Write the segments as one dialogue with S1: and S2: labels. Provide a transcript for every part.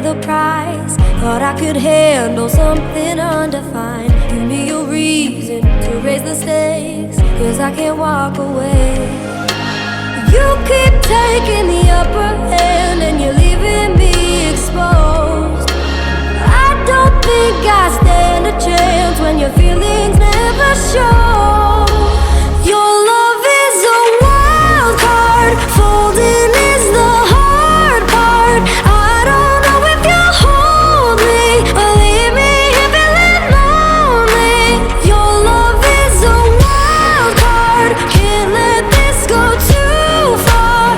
S1: the price. Thought I could handle something undefined. Give me a reason to raise the stakes, 'cause I can't walk away. You keep taking the upper hand and you're leaving me exposed. I don't think I stand a chance when your feelings never show. Your love is a wild card, folding is the hard part. I don't know if you'll hold me or leave me here feeling lonely. Your love is a wild card, can't let this go too far.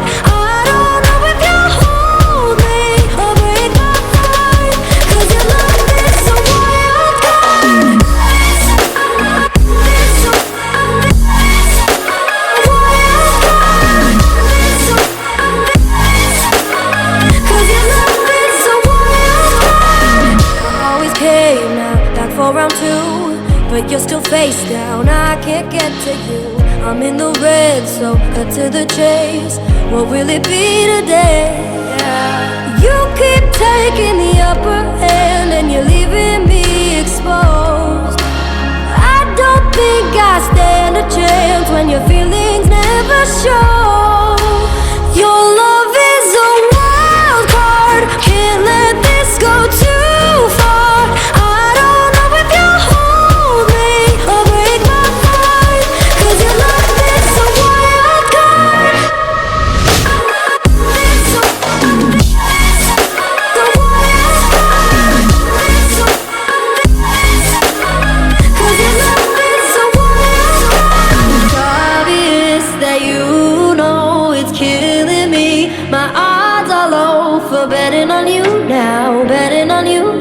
S1: I don't know if you'll hold me or break my heart, 'cause your love is a wild card. Round two, but you're still face down. I can't get to you. I'm in the red, so cut to the chase. What will it be today? You keep taking the upper hand and you're leaving me exposed. I don't think I stand a chance when your feelings never show. Your love is a wild card, can't let this go too far. Betting on you now, betting on you